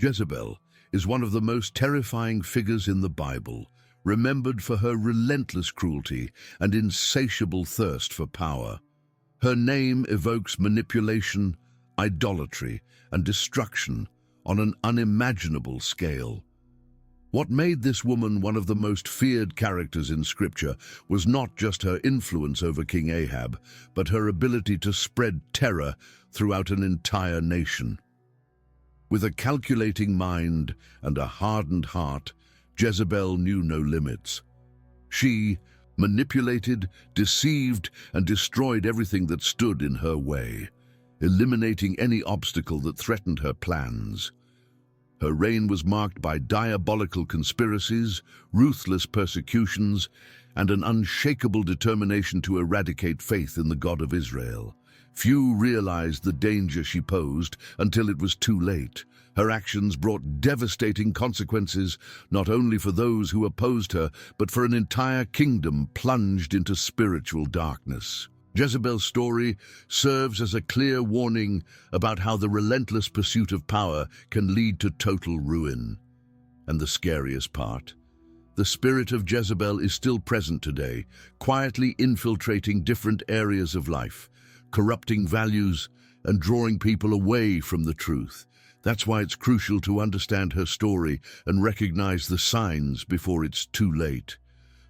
Jezebel is one of the most terrifying figures in the Bible, remembered for her relentless cruelty and insatiable thirst for power. Her name evokes manipulation, idolatry, and destruction on an unimaginable scale. What made this woman one of the most feared characters in Scripture was not just her influence over King Ahab, but her ability to spread terror throughout an entire nation. With a calculating mind and a hardened heart, Jezebel knew no limits. She manipulated, deceived, and destroyed everything that stood in her way, eliminating any obstacle that threatened her plans. Her reign was marked by diabolical conspiracies, ruthless persecutions, and an unshakable determination to eradicate faith in the God of Israel. Few realized the danger she posed until it was too late. Her actions brought devastating consequences, not only for those who opposed her, but for an entire kingdom plunged into spiritual darkness. Jezebel's story serves as a clear warning about how the relentless pursuit of power can lead to total ruin. And the scariest part, the spirit of Jezebel is still present today, quietly infiltrating different areas of life, corrupting values and drawing people away from the truth. That's why it's crucial to understand her story and recognize the signs before it's too late.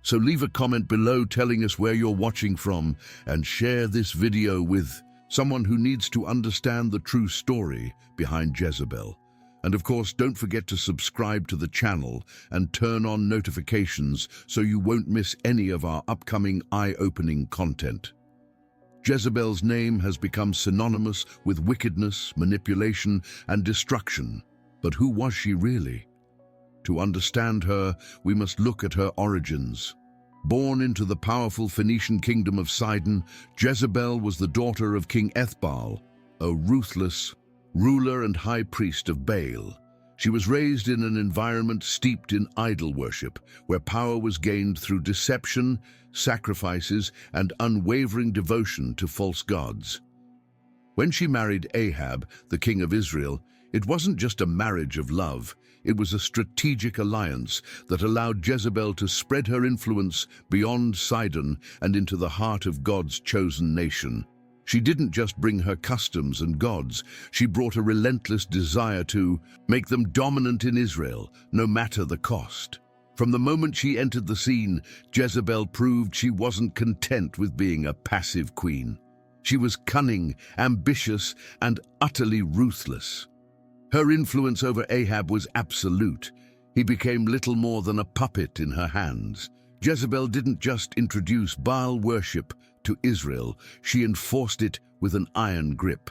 So leave a comment below telling us where you're watching from and share this video with someone who needs to understand the true story behind Jezebel. And of course, don't forget to subscribe to the channel and turn on notifications so you won't miss any of our upcoming eye-opening content. Jezebel's name has become synonymous with wickedness, manipulation, and destruction. But who was she really? To understand her, we must look at her origins. Born into the powerful Phoenician kingdom of Sidon, Jezebel was the daughter of King Ethbaal, a ruthless ruler and high priest of Baal. She was raised in an environment steeped in idol worship, where power was gained through deception, sacrifices, and unwavering devotion to false gods. When she married Ahab, the king of Israel, it wasn't just a marriage of love. It was a strategic alliance that allowed Jezebel to spread her influence beyond Sidon and into the heart of God's chosen nation. She didn't just bring her customs and gods, she brought a relentless desire to make them dominant in Israel, no matter the cost. From the moment she entered the scene, Jezebel proved she wasn't content with being a passive queen. She was cunning, ambitious, and utterly ruthless. Her influence over Ahab was absolute. He became little more than a puppet in her hands. Jezebel didn't just introduce Baal worship to Israel, she enforced it with an iron grip.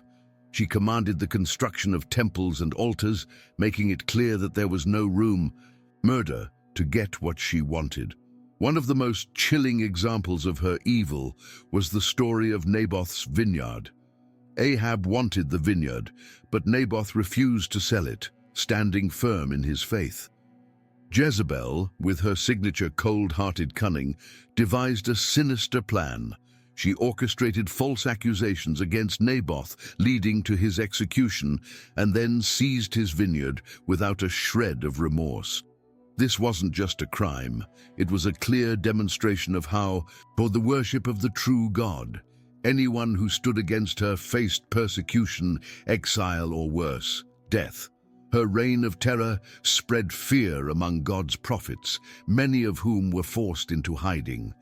She commanded the construction of temples and altars, making it clear that there was no room, murder, to get what she wanted. One of the most chilling examples of her evil was the story of Naboth's vineyard. Ahab wanted the vineyard, but Naboth refused to sell it, standing firm in his faith. Jezebel, with her signature cold-hearted cunning, devised a sinister plan. She orchestrated false accusations against Naboth, leading to his execution, and then seized his vineyard without a shred of remorse. This wasn't just a crime, it was a clear demonstration of how, for the worship of the true God, anyone who stood against her faced persecution, exile, or worse, death. Her reign of terror spread fear among God's prophets, many of whom were forced into hiding.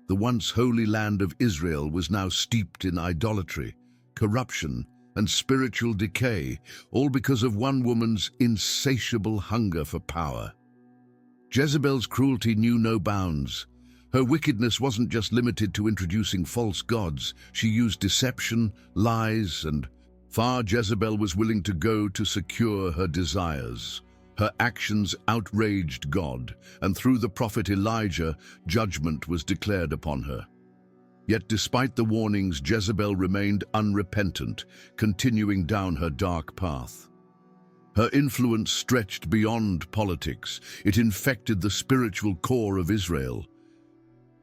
The once holy land of Israel was now steeped in idolatry, corruption, and spiritual decay, all because of one woman's insatiable hunger for power. Jezebel's cruelty knew no bounds. Her wickedness wasn't just limited to introducing false gods. She used deception, lies, and far Jezebel was willing to go to secure her desires. Her actions outraged God, and through the prophet Elijah, judgment was declared upon her. Yet despite the warnings, Jezebel remained unrepentant, continuing down her dark path. Her influence stretched beyond politics. It infected the spiritual core of Israel.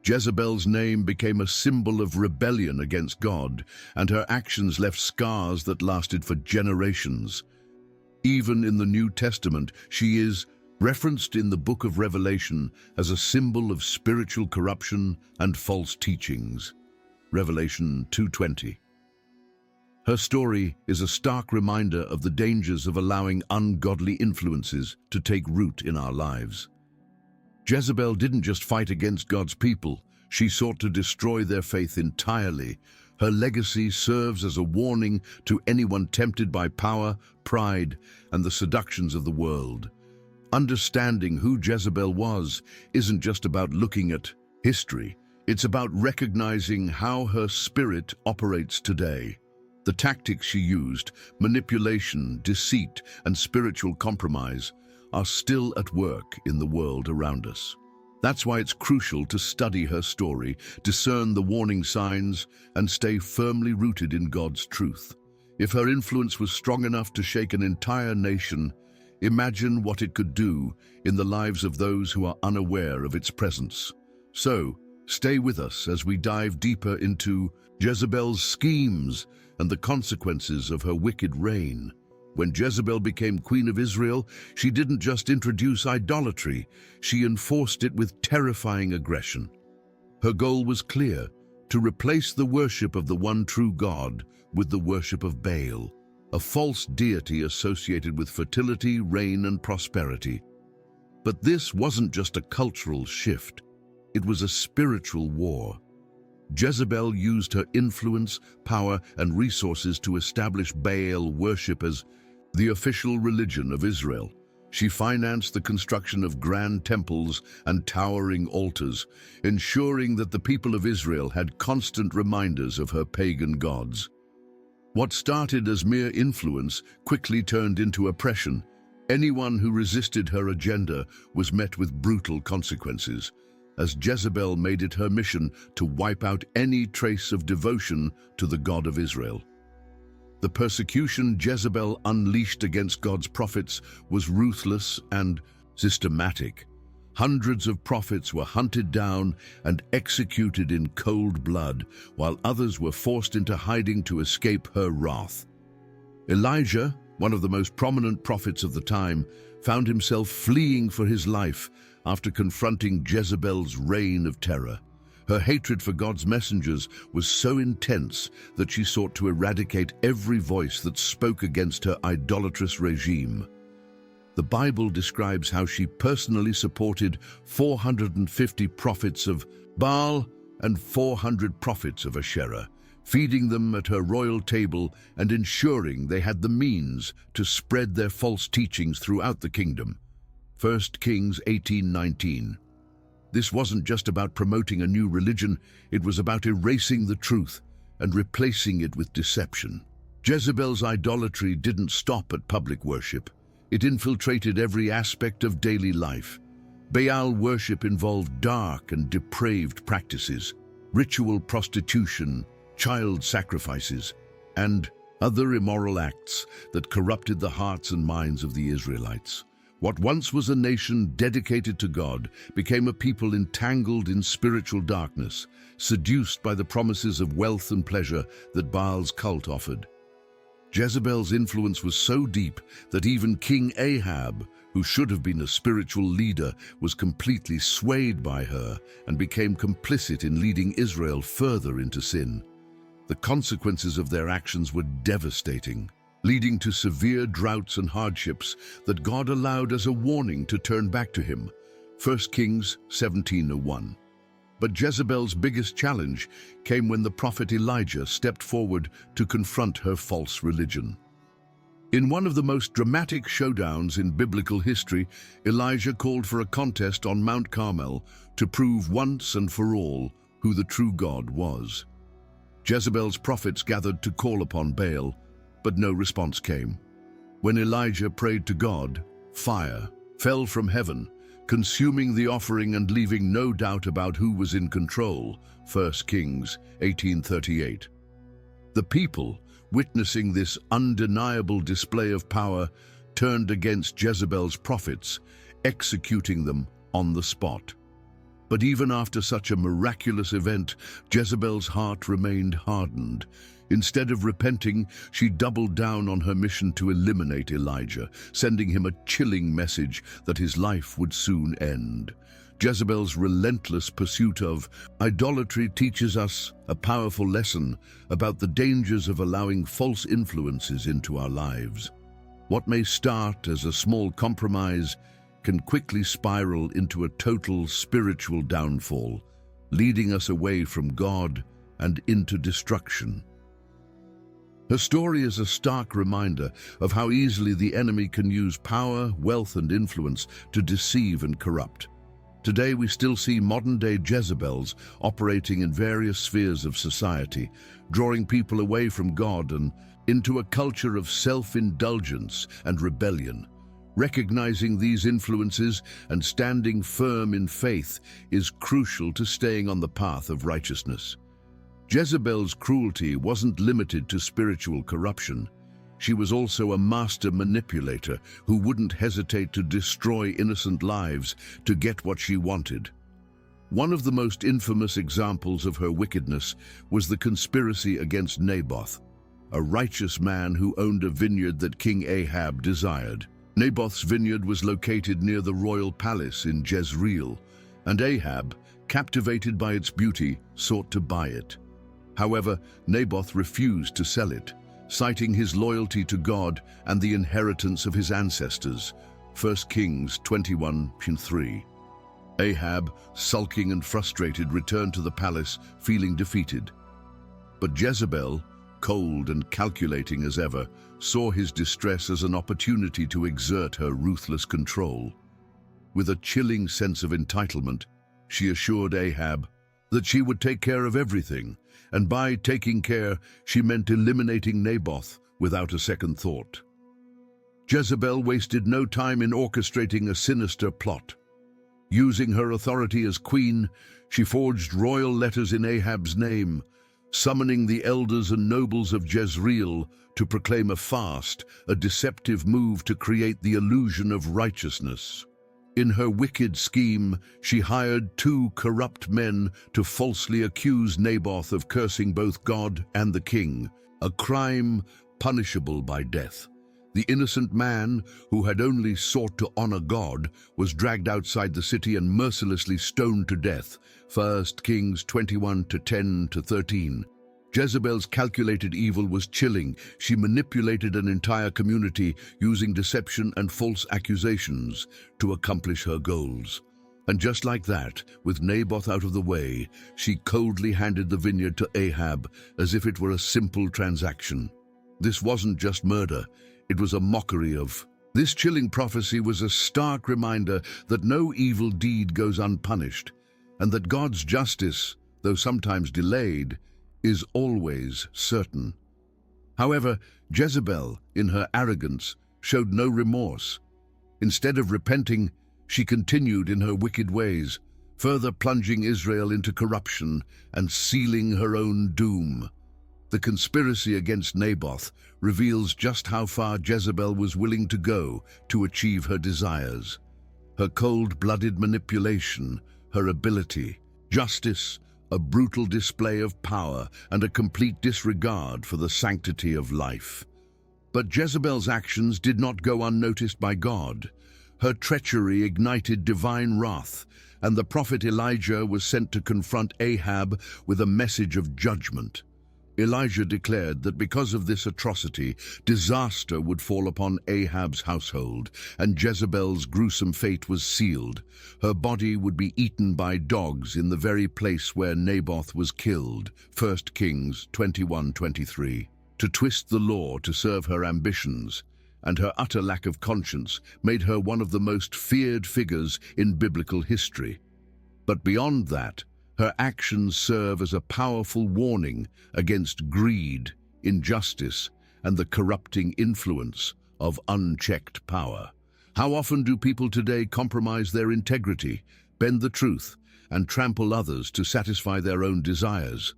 Jezebel's name became a symbol of rebellion against God, and her actions left scars that lasted for generations. Even in the New Testament, she is referenced in the book of Revelation as a symbol of spiritual corruption and false teachings. Revelation 2:20. Her story is a stark reminder of the dangers of allowing ungodly influences to take root in our lives. Jezebel didn't just fight against God's people, she sought to destroy their faith entirely. Her legacy serves as a warning to anyone tempted by power, pride, and the seductions of the world. Understanding who Jezebel was isn't just about looking at history. It's about recognizing how her spirit operates today. The tactics she used, manipulation, deceit, and spiritual compromise, are still at work in the world around us. That's why it's crucial to study her story, discern the warning signs, and stay firmly rooted in God's truth. If her influence was strong enough to shake an entire nation, imagine what it could do in the lives of those who are unaware of its presence. So, stay with us as we dive deeper into Jezebel's schemes and the consequences of her wicked reign. When Jezebel became queen of Israel, she didn't just introduce idolatry, she enforced it with terrifying aggression. Her goal was clear: to replace the worship of the one true God with the worship of Baal, a false deity associated with fertility, rain, and prosperity. But this wasn't just a cultural shift, it was a spiritual war. Jezebel used her influence, power, and resources to establish Baal worship as the official religion of Israel. She financed the construction of grand temples and towering altars, ensuring that the people of Israel had constant reminders of her pagan gods. What started as mere influence quickly turned into oppression. Anyone who resisted her agenda was met with brutal consequences, as Jezebel made it her mission to wipe out any trace of devotion to the God of Israel. The persecution Jezebel unleashed against God's prophets was ruthless and systematic. Hundreds of prophets were hunted down and executed in cold blood, while others were forced into hiding to escape her wrath. Elijah, one of the most prominent prophets of the time, found himself fleeing for his life after confronting Jezebel's reign of terror. Her hatred for God's messengers was so intense that she sought to eradicate every voice that spoke against her idolatrous regime. The Bible describes how she personally supported 450 prophets of Baal and 400 prophets of Asherah, feeding them at her royal table and ensuring they had the means to spread their false teachings throughout the kingdom. 1 Kings 18:19. This wasn't just about promoting a new religion, it was about erasing the truth and replacing it with deception. Jezebel's idolatry didn't stop at public worship. It infiltrated every aspect of daily life. Baal worship involved dark and depraved practices, ritual prostitution, child sacrifices, and other immoral acts that corrupted the hearts and minds of the Israelites. What once was a nation dedicated to God became a people entangled in spiritual darkness, seduced by the promises of wealth and pleasure that Baal's cult offered. Jezebel's influence was so deep that even King Ahab, who should have been a spiritual leader, was completely swayed by her and became complicit in leading Israel further into sin. The consequences of their actions were devastating, leading to severe droughts and hardships that God allowed as a warning to turn back to him. 1 Kings 17:1. But Jezebel's biggest challenge came when the prophet Elijah stepped forward to confront her false religion. In one of the most dramatic showdowns in biblical history, Elijah called for a contest on Mount Carmel to prove once and for all who the true God was. Jezebel's prophets gathered to call upon Baal, but no response came. When Elijah prayed to God, fire fell from heaven, consuming the offering and leaving no doubt about who was in control. 1 Kings 18:38. The people, witnessing this undeniable display of power, turned against Jezebel's prophets, executing them on the spot. But even after such a miraculous event, Jezebel's heart remained hardened. Instead of repenting, she doubled down on her mission to eliminate Elijah, sending him a chilling message that his life would soon end. Jezebel's relentless pursuit of idolatry teaches us a powerful lesson about the dangers of allowing false influences into our lives. What may start as a small compromise can quickly spiral into a total spiritual downfall, leading us away from God and into destruction. Her story is a stark reminder of how easily the enemy can use power, wealth, and influence to deceive and corrupt. Today we still see modern-day Jezebels operating in various spheres of society, drawing people away from God and into a culture of self-indulgence and rebellion. Recognizing these influences and standing firm in faith is crucial to staying on the path of righteousness. Jezebel's cruelty wasn't limited to spiritual corruption. She was also a master manipulator who wouldn't hesitate to destroy innocent lives to get what she wanted. One of the most infamous examples of her wickedness was the conspiracy against Naboth, a righteous man who owned a vineyard that King Ahab desired. Naboth's vineyard was located near the royal palace in Jezreel, and Ahab, captivated by its beauty, sought to buy it. However, Naboth refused to sell it, citing his loyalty to God and the inheritance of his ancestors. 1 Kings 21:3. Ahab, sulking and frustrated, returned to the palace, feeling defeated. But Jezebel, cold and calculating as ever, saw his distress as an opportunity to exert her ruthless control. With a chilling sense of entitlement, she assured Ahab that she would take care of everything, and by taking care, she meant eliminating Naboth without a second thought. Jezebel wasted no time in orchestrating a sinister plot. Using her authority as queen, she forged royal letters in Ahab's name, summoning the elders and nobles of Jezreel to proclaim a fast, a deceptive move to create the illusion of righteousness. In her wicked scheme, she hired two corrupt men to falsely accuse Naboth of cursing both God and the king, a crime punishable by death. The innocent man, who had only sought to honor God, was dragged outside the city and mercilessly stoned to death. 1 Kings 21:10-13. Jezebel's calculated evil was chilling. She manipulated an entire community using deception and false accusations to accomplish her goals. And just like that, with Naboth out of the way, she coldly handed the vineyard to Ahab as if it were a simple transaction. This wasn't just murder, it was a mockery of. This chilling prophecy was a stark reminder that no evil deed goes unpunished, and that God's justice, though sometimes delayed, is always certain. However, Jezebel, in her arrogance, showed no remorse. Instead of repenting, she continued in her wicked ways, further plunging Israel into corruption and sealing her own doom. The conspiracy against Naboth reveals just how far Jezebel was willing to go to achieve her desires. Her cold-blooded manipulation, her ability, justice, a brutal display of power, and a complete disregard for the sanctity of life. But Jezebel's actions did not go unnoticed by God. Her treachery ignited divine wrath, and the prophet Elijah was sent to confront Ahab with a message of judgment. Elijah declared that because of this atrocity, disaster would fall upon Ahab's household, and Jezebel's gruesome fate was sealed. Her body would be eaten by dogs in the very place where Naboth was killed. 1 Kings 21:23. To twist the law to serve her ambitions, and her utter lack of conscience made her one of the most feared figures in biblical history. But beyond that, her actions serve as a powerful warning against greed, injustice, and the corrupting influence of unchecked power. How often do people today compromise their integrity, bend the truth, and trample others to satisfy their own desires?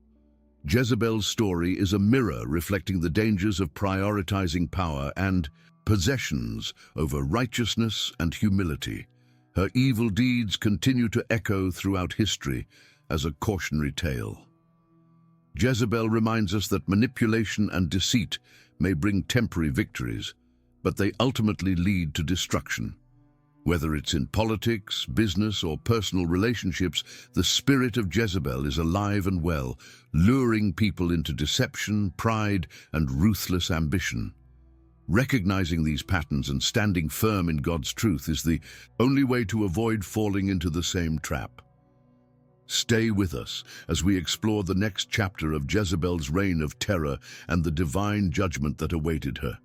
Jezebel's story is a mirror reflecting the dangers of prioritizing power and possessions over righteousness and humility. Her evil deeds continue to echo throughout history as a cautionary tale. Jezebel reminds us that manipulation and deceit may bring temporary victories, but they ultimately lead to destruction. Whether it's in politics, business, or personal relationships, the spirit of Jezebel is alive and well, luring people into deception, pride, and ruthless ambition. Recognizing these patterns and standing firm in God's truth is the only way to avoid falling into the same trap. Stay with us as we explore the next chapter of Jezebel's reign of terror and the divine judgment that awaited her.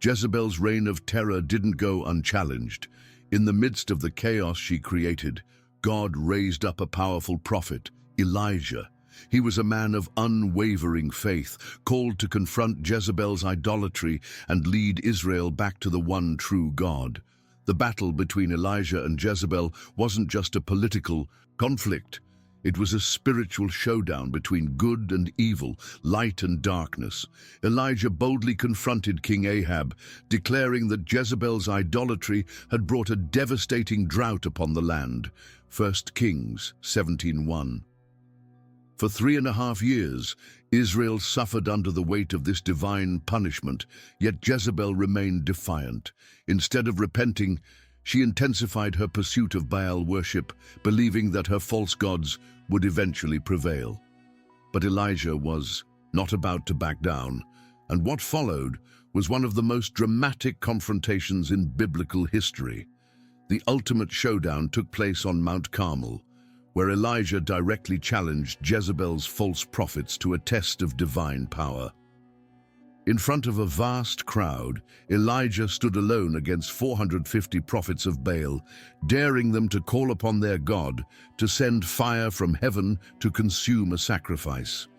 Jezebel's reign of terror didn't go unchallenged. In the midst of the chaos she created, God raised up a powerful prophet, Elijah. He was a man of unwavering faith, called to confront Jezebel's idolatry and lead Israel back to the one true God. The battle between Elijah and Jezebel wasn't just a political conflict. It was a spiritual showdown between good and evil, light and darkness. Elijah boldly confronted King Ahab, declaring that Jezebel's idolatry had brought a devastating drought upon the land. 1 Kings 17:1. For 3.5 years, Israel suffered under the weight of this divine punishment, yet Jezebel remained defiant. Instead of repenting, she intensified her pursuit of Baal worship, believing that her false gods would eventually prevail. But Elijah was not about to back down, and what followed was one of the most dramatic confrontations in biblical history. The ultimate showdown took place on Mount Carmel, where Elijah directly challenged Jezebel's false prophets to a test of divine power. In front of a vast crowd, Elijah stood alone against 450 prophets of Baal, daring them to call upon their God to send fire from heaven to consume a sacrifice.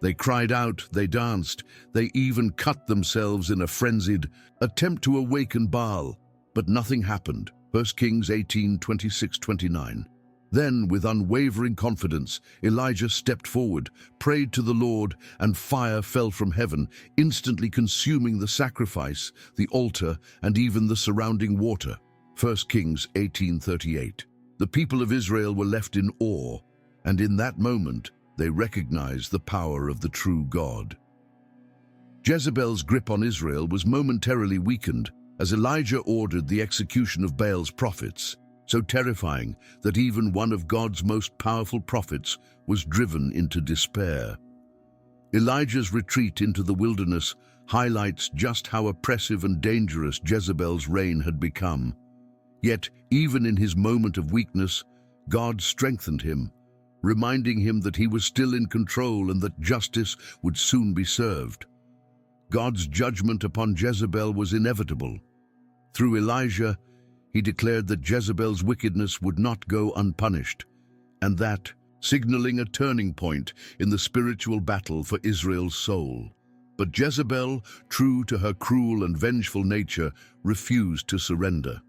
They cried out, they danced, they even cut themselves in a frenzied attempt to awaken Baal, but nothing happened. 1 Kings 18:26-29. Then, with unwavering confidence, Elijah stepped forward, prayed to the Lord, and fire fell from heaven, instantly consuming the sacrifice, the altar, and even the surrounding water. 1 Kings 18:38. The people of Israel were left in awe, and in that moment, they recognized the power of the true God. Jezebel's grip on Israel was momentarily weakened as Elijah ordered the execution of Baal's prophets, so terrifying that even one of God's most powerful prophets was driven into despair. Elijah's retreat into the wilderness highlights just how oppressive and dangerous Jezebel's reign had become. Yet, even in his moment of weakness, God strengthened him, reminding him that he was still in control and that justice would soon be served. God's judgment upon Jezebel was inevitable. Through Elijah, he declared that Jezebel's wickedness would not go unpunished, and that, signaling a turning point in the spiritual battle for Israel's soul. But Jezebel, true to her cruel and vengeful nature, refused to surrender.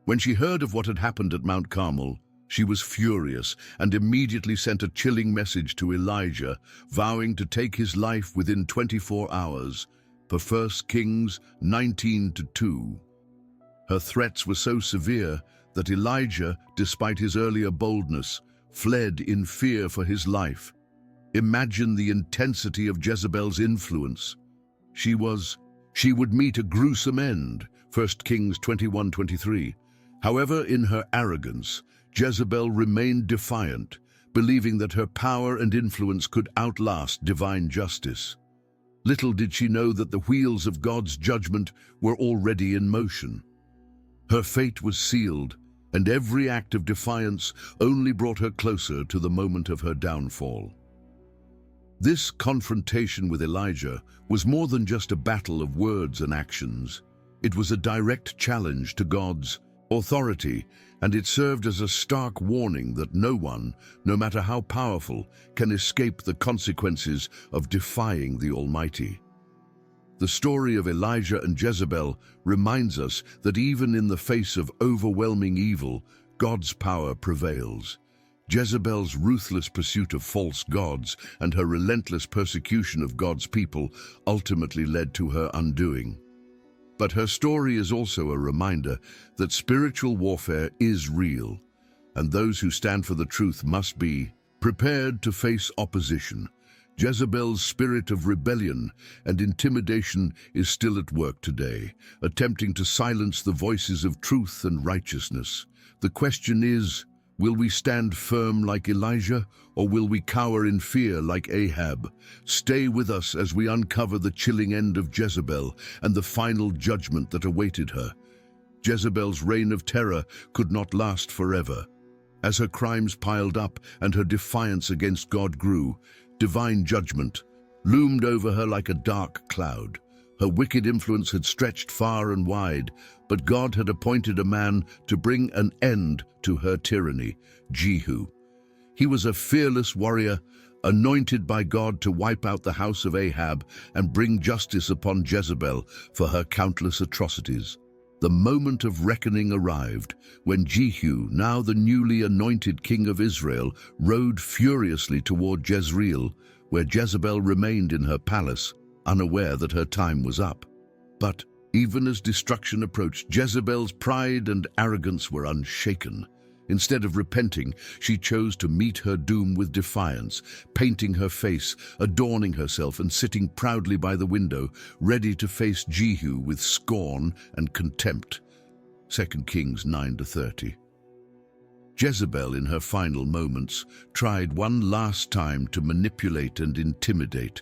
When she heard of what had happened at Mount Carmel, she was furious and immediately sent a chilling message to Elijah, vowing to take his life within 24 hours, per 1 Kings 19:2. Her threats were so severe that Elijah, despite his earlier boldness, fled in fear for his life. Imagine the intensity of Jezebel's influence. She would meet a gruesome end, 1 Kings 21:23. However, in her arrogance, Jezebel remained defiant, believing that her power and influence could outlast divine justice. Little did she know that the wheels of God's judgment were already in motion. Her fate was sealed, and every act of defiance only brought her closer to the moment of her downfall. This confrontation with Elijah was more than just a battle of words and actions. It was a direct challenge to God's authority, and it served as a stark warning that no one, no matter how powerful, can escape the consequences of defying the Almighty. The story of Elijah and Jezebel reminds us that even in the face of overwhelming evil, God's power prevails. Jezebel's ruthless pursuit of false gods and her relentless persecution of God's people ultimately led to her undoing. But her story is also a reminder that spiritual warfare is real, and those who stand for the truth must be prepared to face opposition. Jezebel's spirit of rebellion and intimidation is still at work today, attempting to silence the voices of truth and righteousness. The question is, will we stand firm like Elijah, or will we cower in fear like Ahab? Stay with us as we uncover the chilling end of Jezebel and the final judgment that awaited her. Jezebel's reign of terror could not last forever. As her crimes piled up and her defiance against God grew, divine judgment loomed over her like a dark cloud. Her wicked influence had stretched far and wide, but God had appointed a man to bring an end to her tyranny, Jehu. He was a fearless warrior, anointed by God to wipe out the house of Ahab and bring justice upon Jezebel for her countless atrocities. The moment of reckoning arrived when Jehu, now the newly anointed king of Israel, rode furiously toward Jezreel, where Jezebel remained in her palace, unaware that her time was up. But even as destruction approached, Jezebel's pride and arrogance were unshaken. Instead of repenting, she chose to meet her doom with defiance, painting her face, adorning herself, and sitting proudly by the window, ready to face Jehu with scorn and contempt. 2 Kings 9-30. Jezebel, in her final moments, tried one last time to manipulate and intimidate.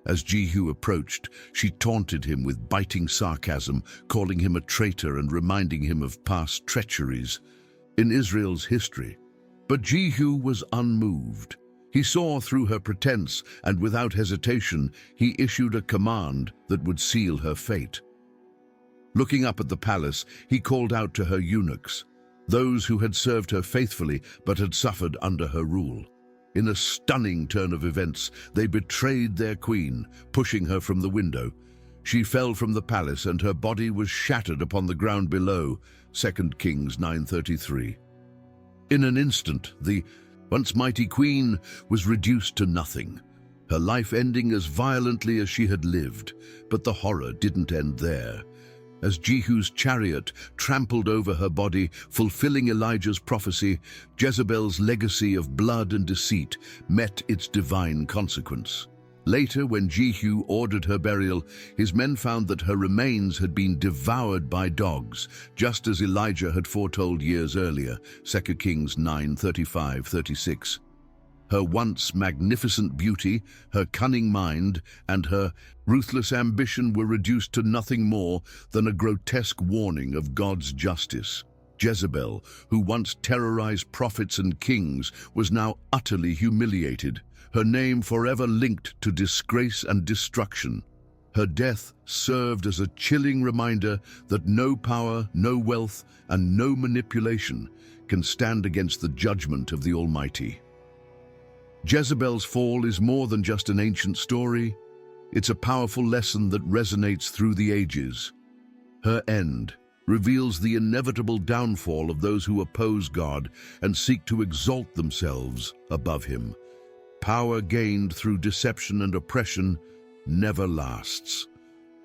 As Jehu approached, she taunted him with biting sarcasm, calling him a traitor and reminding him of past treacheries in Israel's history. But Jehu was unmoved. He saw through her pretense, and without hesitation, he issued a command that would seal her fate. Looking up at the palace, he called out to her eunuchs, those who had served her faithfully but had suffered under her rule. In a stunning turn of events, they betrayed their queen, pushing her from the window. She fell from the palace and her body was shattered upon the ground below, 2 Kings 9:33. In an instant, the once mighty queen was reduced to nothing, her life ending as violently as she had lived. But the horror didn't end there. As Jehu's chariot trampled over her body, fulfilling Elijah's prophecy, Jezebel's legacy of blood and deceit met its divine consequence. Later, when Jehu ordered her burial, his men found that her remains had been devoured by dogs, just as Elijah had foretold years earlier, 2 Kings 9:35-36. Her once magnificent beauty, her cunning mind, and her ruthless ambition were reduced to nothing more than a grotesque warning of God's justice. Jezebel, who once terrorized prophets and kings, was now utterly humiliated, her name forever linked to disgrace and destruction. Her death served as a chilling reminder that no power, no wealth, and no manipulation can stand against the judgment of the Almighty. Jezebel's fall is more than just an ancient story. It's a powerful lesson that resonates through the ages. Her end reveals the inevitable downfall of those who oppose God and seek to exalt themselves above Him. Power gained through deception and oppression never lasts.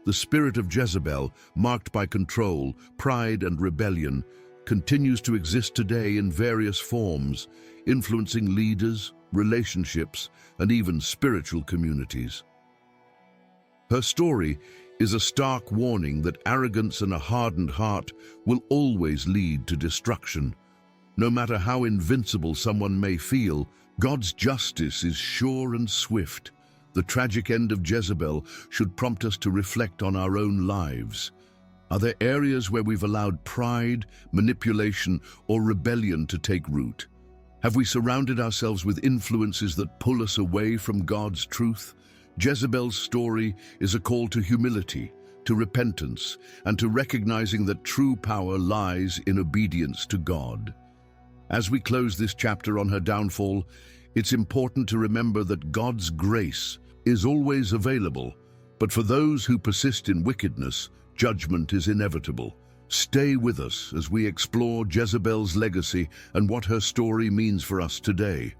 The spirit of Jezebel, marked by control, pride, and rebellion, continues to exist today in various forms, influencing leaders, relationships, and even spiritual communities. Her story is a stark warning that arrogance and a hardened heart will always lead to destruction. No matter how invincible someone may feel, God's justice is sure and swift. The tragic end of Jezebel should prompt us to reflect on our own lives. Are there areas where we've allowed pride, manipulation, or rebellion to take root? Have we surrounded ourselves with influences that pull us away from God's truth? Jezebel's story is a call to humility, to repentance, and to recognizing that true power lies in obedience to God. As we close this chapter on her downfall, it's important to remember that God's grace is always available, but for those who persist in wickedness, judgment is inevitable. Stay with us as we explore Jezebel's legacy and what her story means for us today.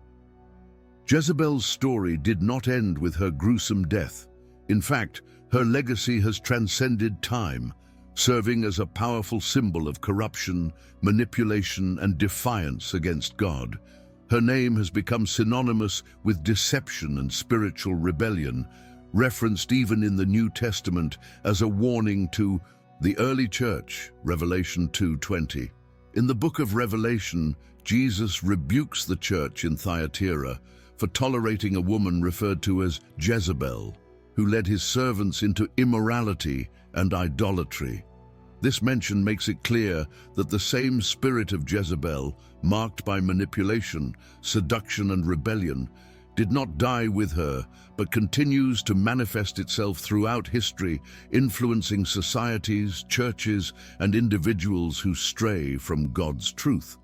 Jezebel's story did not end with her gruesome death. In fact, her legacy has transcended time, serving as a powerful symbol of corruption, manipulation, and defiance against God. Her name has become synonymous with deception and spiritual rebellion, referenced even in the New Testament as a warning to the early church, Revelation 2:20. In the book of Revelation, Jesus rebukes the church in Thyatira for tolerating a woman referred to as Jezebel, who led his servants into immorality and idolatry. This mention makes it clear that the same spirit of Jezebel, marked by manipulation, seduction, and rebellion, did not die with her, but continues to manifest itself throughout history, influencing societies, churches, and individuals who stray from God's truth.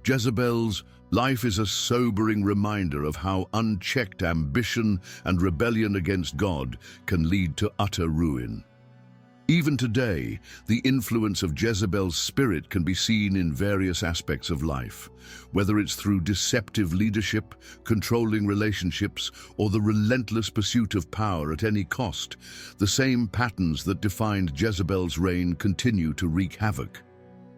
Jezebel's life is a sobering reminder of how unchecked ambition and rebellion against God can lead to utter ruin. Even today, the influence of Jezebel's spirit can be seen in various aspects of life, whether it's through deceptive leadership, controlling relationships, or the relentless pursuit of power at any cost. The same patterns that defined Jezebel's reign continue to wreak havoc.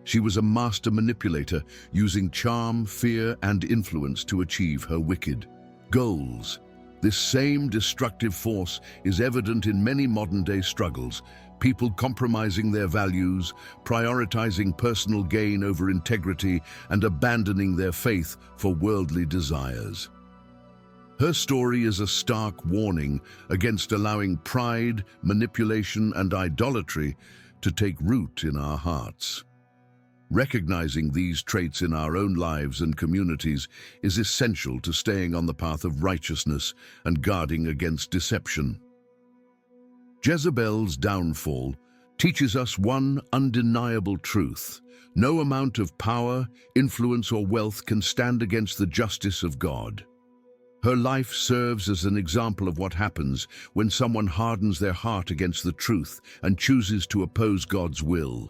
She was a master manipulator, using charm, fear, and influence to achieve her wicked goals. This same destructive force is evident in many modern-day struggles, people compromising their values, prioritizing personal gain over integrity, and abandoning their faith for worldly desires. Her story is a stark warning against allowing pride, manipulation, and idolatry to take root in our hearts. Recognizing these traits in our own lives and communities is essential to staying on the path of righteousness and guarding against deception. Jezebel's downfall teaches us one undeniable truth: no amount of power, influence, or wealth can stand against the justice of God. Her life serves as an example of what happens when someone hardens their heart against the truth and chooses to oppose God's will.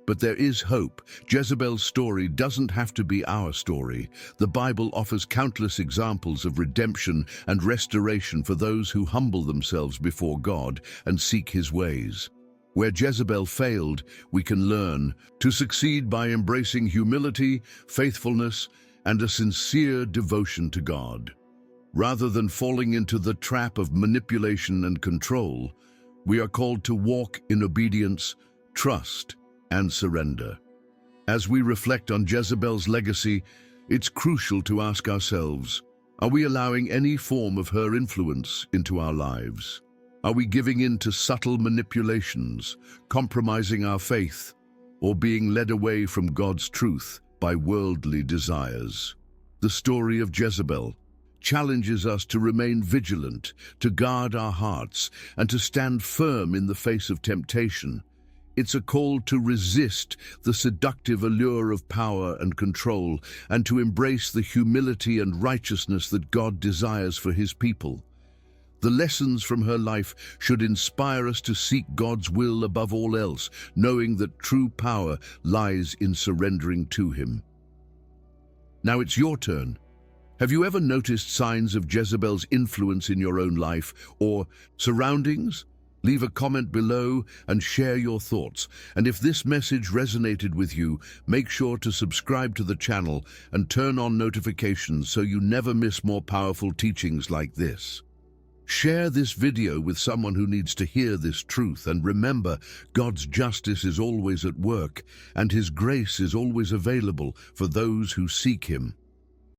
But there is hope. Jezebel's story doesn't have to be our story. The Bible offers countless examples of redemption and restoration for those who humble themselves before God and seek His ways. Where Jezebel failed, we can learn to succeed by embracing humility, faithfulness, and a sincere devotion to God. Rather than falling into the trap of manipulation and control, we are called to walk in obedience, trust, and surrender. As we reflect on Jezebel's legacy, it's crucial to ask ourselves, are we allowing any form of her influence into our lives? Are we giving in to subtle manipulations, compromising our faith, or being led away from God's truth by worldly desires? The story of Jezebel challenges us to remain vigilant, to guard our hearts, and to stand firm in the face of temptation. It's a call to resist the seductive allure of power and control, and to embrace the humility and righteousness that God desires for His people. The lessons from her life should inspire us to seek God's will above all else, knowing that true power lies in surrendering to Him. Now it's your turn. Have you ever noticed signs of Jezebel's influence in your own life or surroundings? Leave a comment below and share your thoughts. And if this message resonated with you, make sure to subscribe to the channel and turn on notifications so you never miss more powerful teachings like this. Share this video with someone who needs to hear this truth, and remember, God's justice is always at work and His grace is always available for those who seek Him.